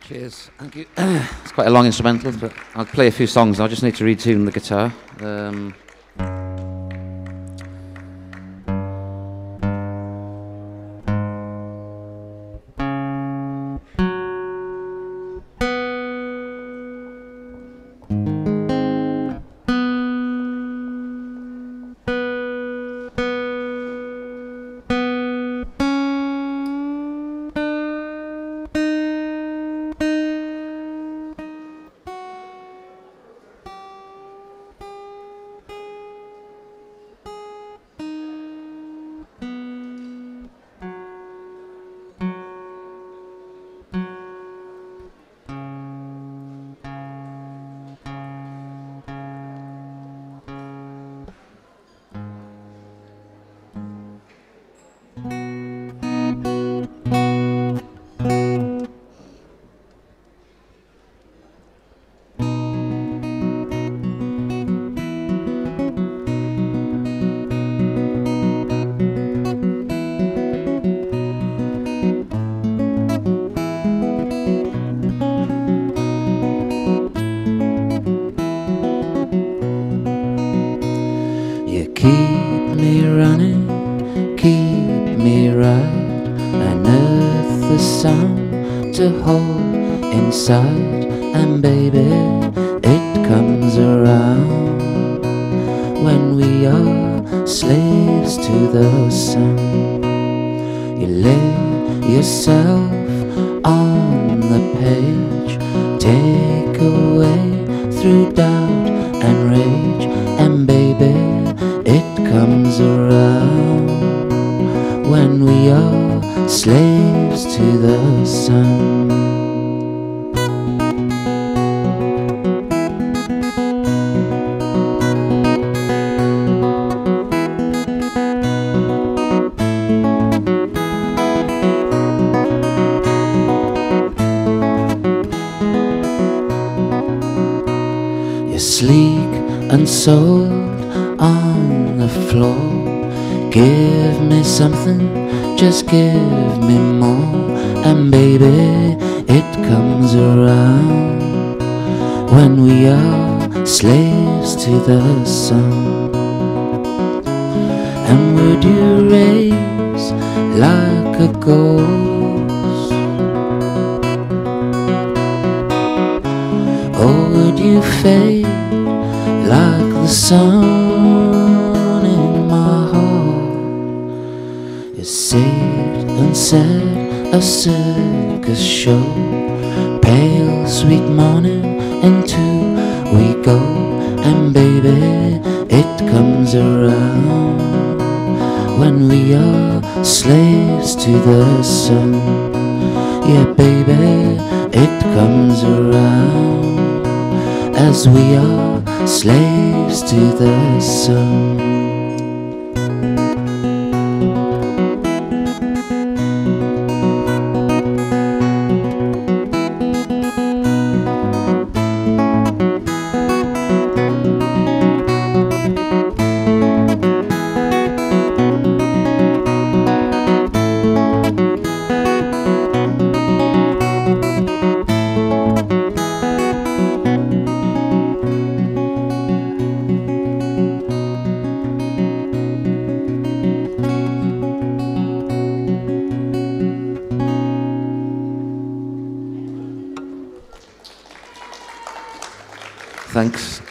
Cheers. Thank you. It's quite a long instrumental, but I'll play a few songs. I just need to retune the guitar. And baby, it comes around when we are slaves to the sun. You lay yourself on the page, take away through doubt and rage, and baby, it comes around when we are slaves to the sun. And sold on the floor. Give me something, just give me more. And baby, it comes around when we are slaves to the sun. And would you raise like a ghost, or would you fade like the sun in my heart? You saved and said a circus show, pale sweet morning into we go. And baby, it comes around when we are slaves to the sun. Yeah baby, it comes around as we are slaves to the sun. Thanks.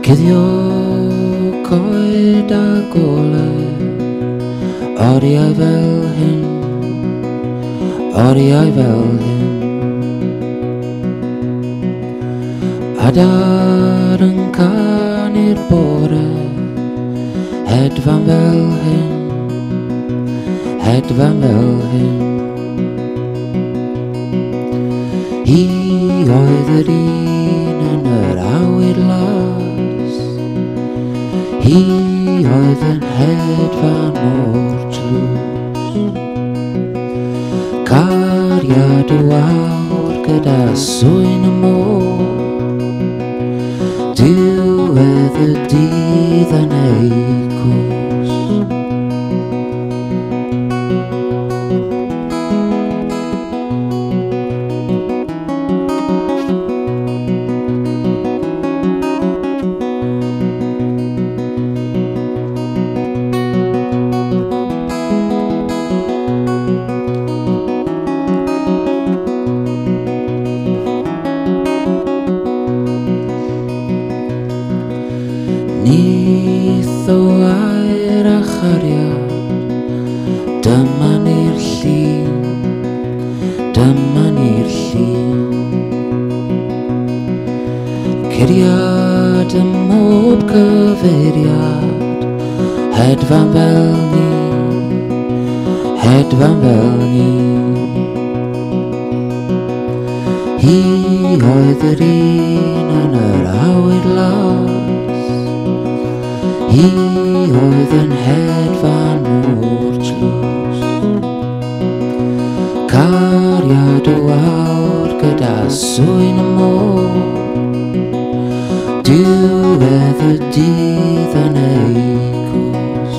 Cuddio coed a golau, oriau fel hyn, oriau fel hyn. Adar yn canu'r bore, hedfan fel hyn, hedfan fel hyn. Hi oedd yr un yn yr awyr las, hi oedd yn hedfan mor tlws. Cariad o awr gyda swyn y môr, diwedd y dydd yn ei cws. Nith o air a chariad, dyma ni'r llun, dyma ni'r llun. Curiad ym mob cyfeiriad, hedfan fel ni, hedfan fel ni. Hi oedd yr un yn yr awyr las, hi oedd yn hedfan mor tlws. Cariad o awr gyda swyn y môr, diwedd y dydd yn ei cws.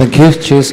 Thank you, cheers.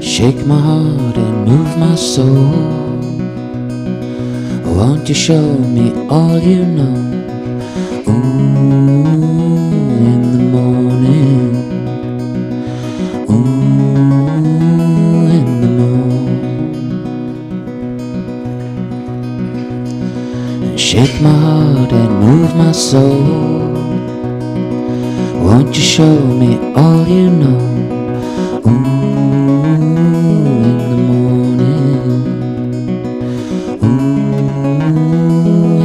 Shake my heart and move my soul. Won't you show me all you know? Ooh, in the morning. Ooh, in the morning. Shake my heart and move my soul. Won't you show me all you know? Ooh, in the morning. Ooh,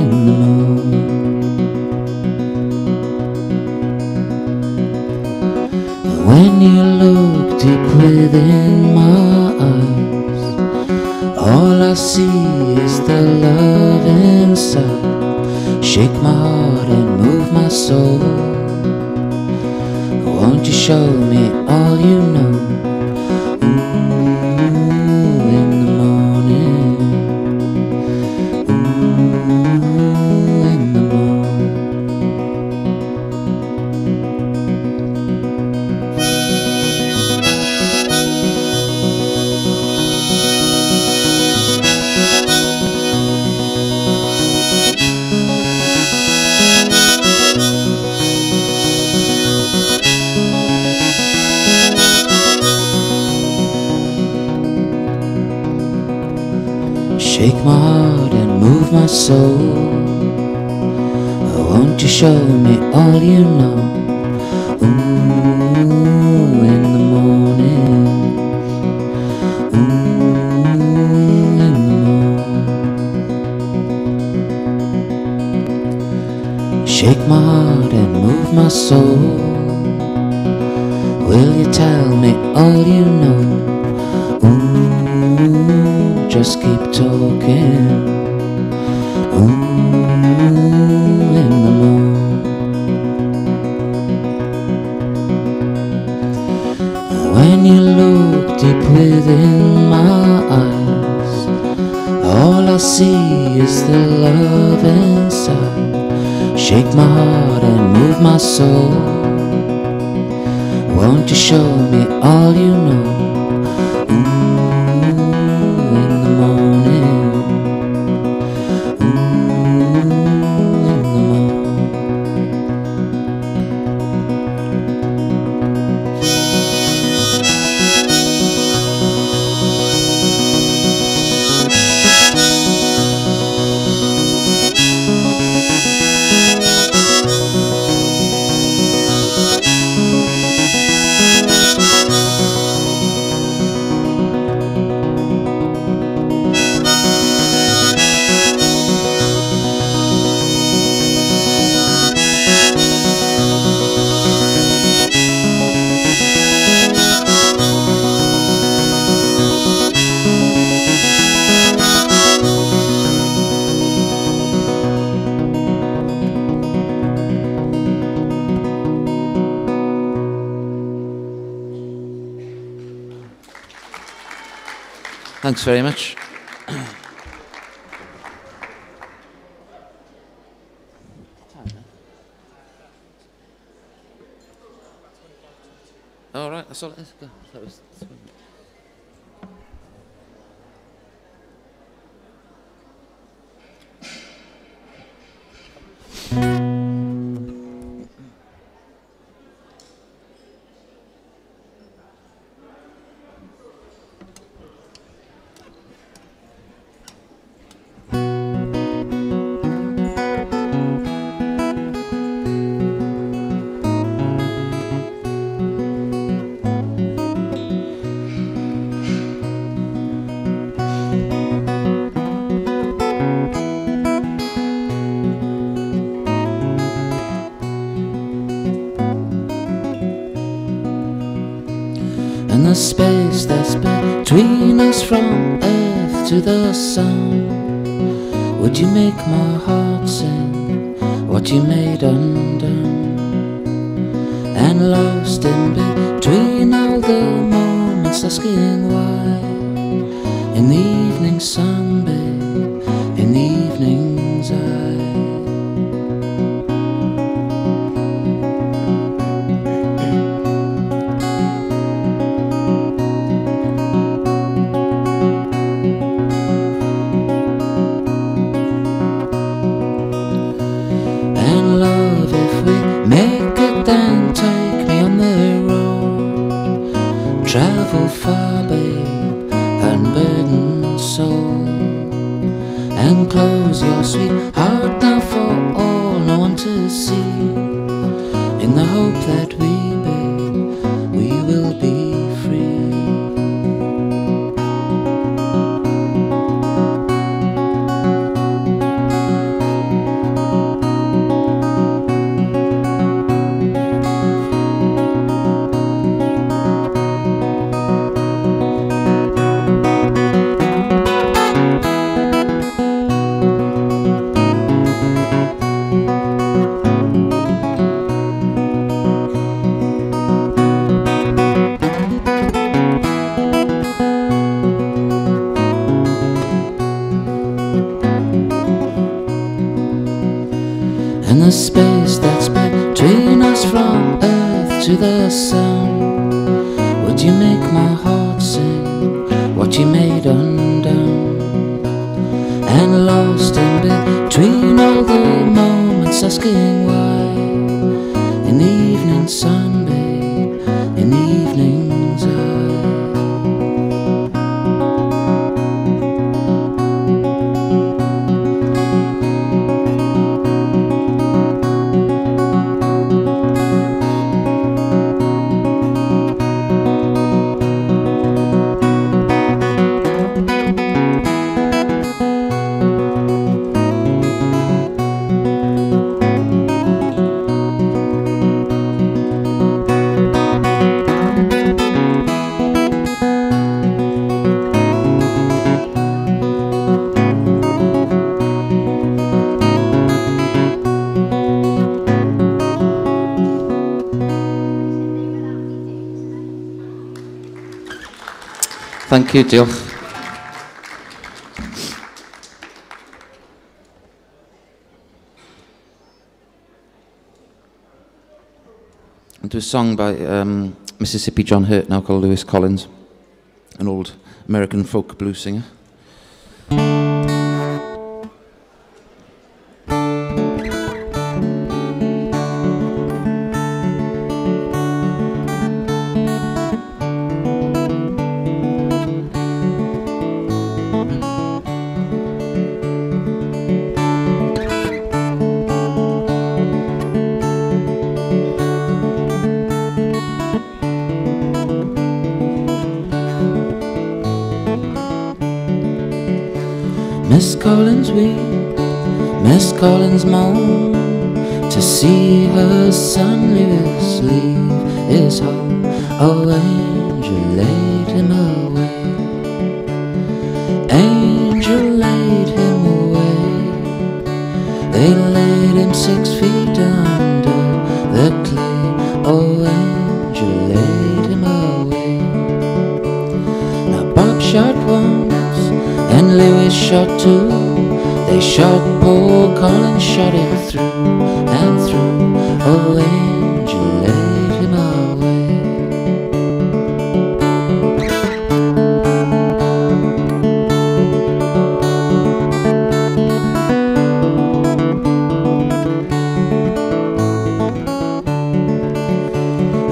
in the morning. When you look deep within my eyes, all I see is the love inside. Shake my heart and move my soul. Won't you show me all you know? Ooh, in the morning. Ooh, in the morning. Shake my heart and move my soul. Won't you show me all you know? Ooh, in the morning. Ooh, in the morning. Shake my heart and move my soul. Will you tell me all you know? Ooh, just keep talking. Ooh, in the morning. When you look deep within my eyes, all I see is the love inside. Shake my heart and move my soul. Won't you show me all you know? Thanks very much. All right, that's all it is. Go. That was. And the space that's between us from earth to the sun, would you make my heart sing what you made undone? And lost in between all the moments, asking why, in the evening sun, babe, in the evening's eye. Travel far, babe, unburdened soul, and close your sweet heart down the sea, in the hope that we will be free. And the space that's between us from earth to the sun, would you make my heart sing what you made undone? And lost in between all the moments, asking why, in the evening sun, babe, in the evening's eye. Thank you, diolch. I'll do a song by Mississippi John Hurt now called Lewis Collins, an old American folk blues singer. Miss Collins weep, Miss Collins moan, to see her son Lewis leave his home. Oh, angel laid him away, angel laid him away. They laid him 6 feet under the clay. Oh, angel laid him away. Now Bob shot once and Lewis shot 2. They shot poor Collins, shot him through and through. Oh, angel laid him away.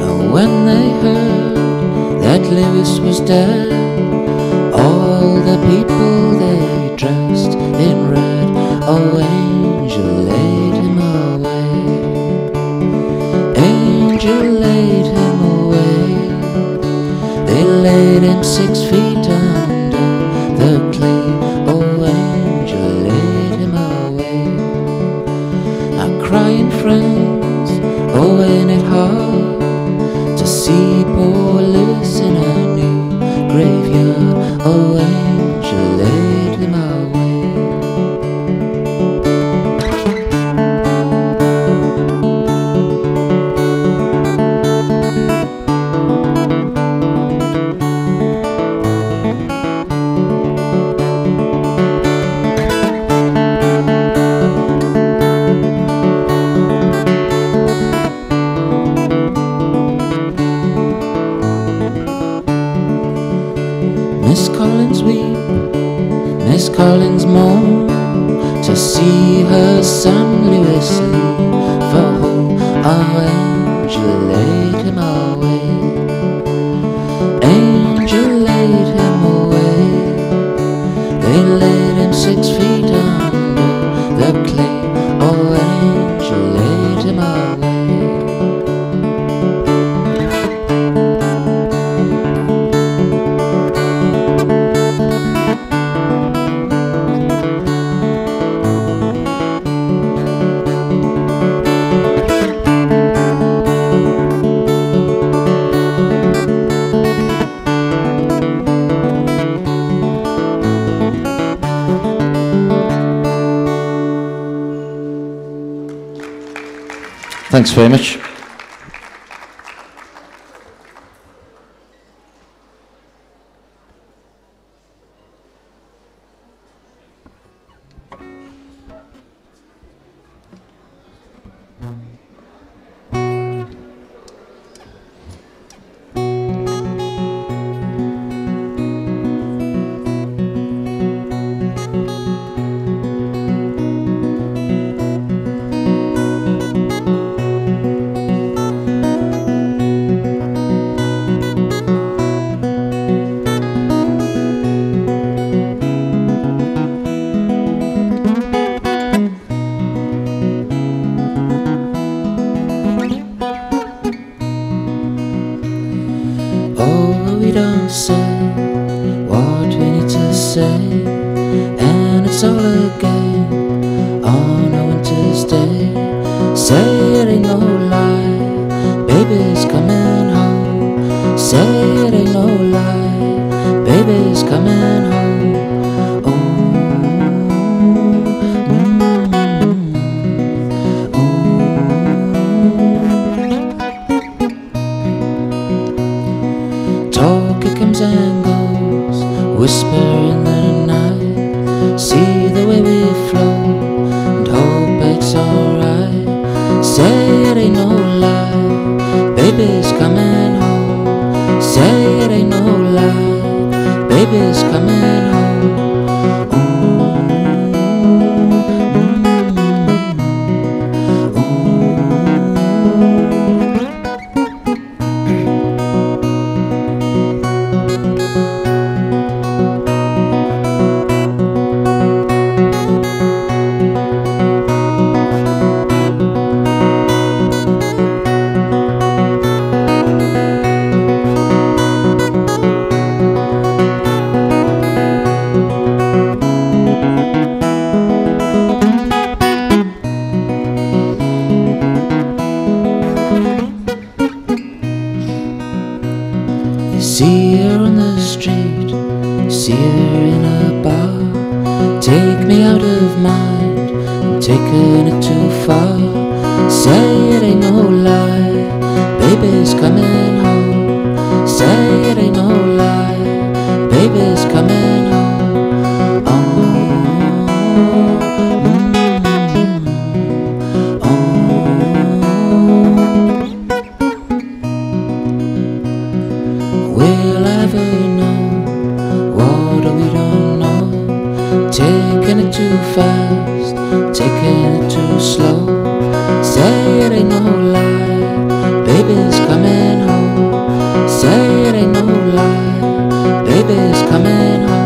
And when they heard that Lewis was dead, all the people they dressed in red. Oh, angel laid him away, angel laid him away. They laid him 6 feet under the clay. Oh, angel laid him away. Now crying friends, oh, ain't it hard to see poor Lewis in a new graveyard. Oh, angel laid him away. Miss Collins weep, Miss Collins moan, to see her son Lewis leave for home. Oh, angel laid him away, angel laid him away. They laid him 6 feet under the clay. Oh, angel laid Thanks very much. See her on the street, see her in a bar. Take me out of mind, I'm taking it too far. Say it ain't no lie, baby's coming home. Say it ain't no lie, baby's coming home. Will I ever know what we don't know? Taking it too fast, taking it too slow. Say it ain't no lie, baby's coming home. Say it ain't no lie, baby's coming home.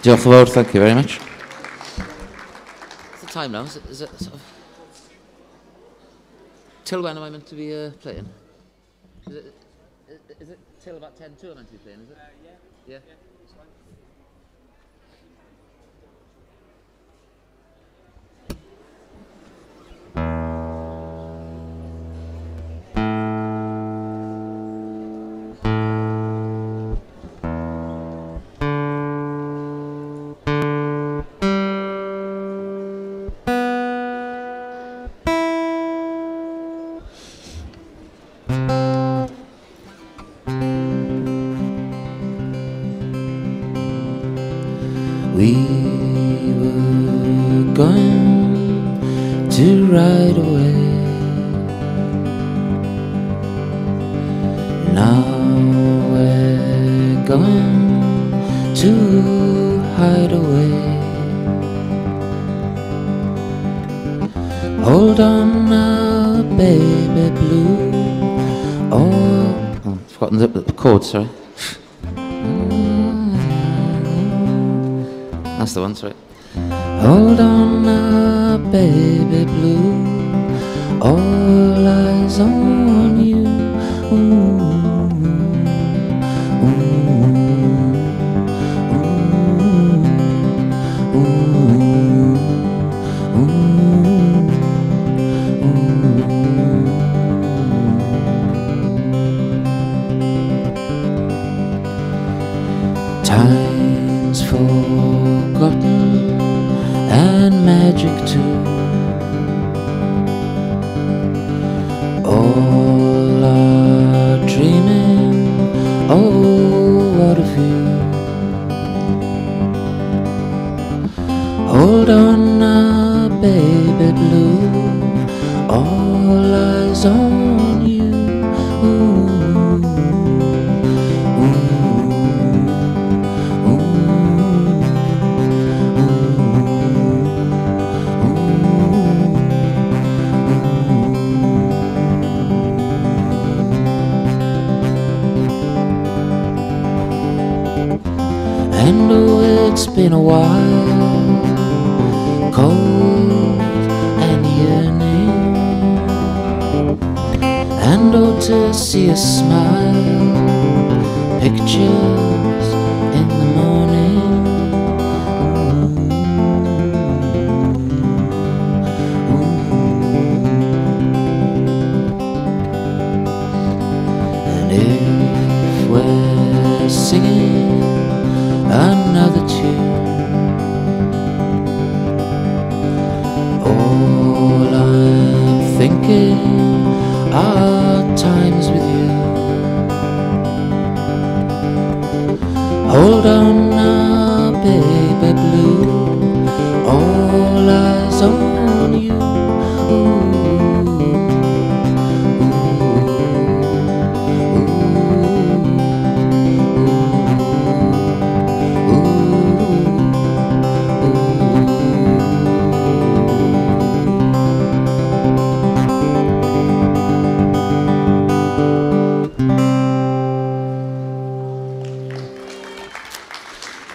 Diolch yn fawr, thank you very much. What's the time now? Is it sort of... Till when am I meant to be playing? Is it till about 10 to I'm meant to be playing, is it? Yeah. We were going to ride away. Now we're going to hide away. Hold on now, baby blue. Oh, I've forgotten the chord, sorry. That's the one, sorry. Hold on now, baby blue. All eyes on you. Ooh, ooh, ooh, ooh, ooh. Time's forgotten and magic too. All are dreaming, oh what a view. Hold on now, baby blue. All eyes on you. Ooh, ooh, ooh, and oh, it's been a while, cold and yearning, and oh, to see a smile, pictures in the morning. And if we're singing another tune, all I'm thinking are times with you. Hold on now, baby blue. All eyes on you. Ooh.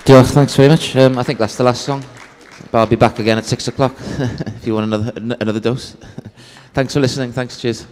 Diolch, thanks very much. I think that's the last song, but I'll be back again at 6 o'clock if you want another dose. Thanks for listening. Thanks, cheers.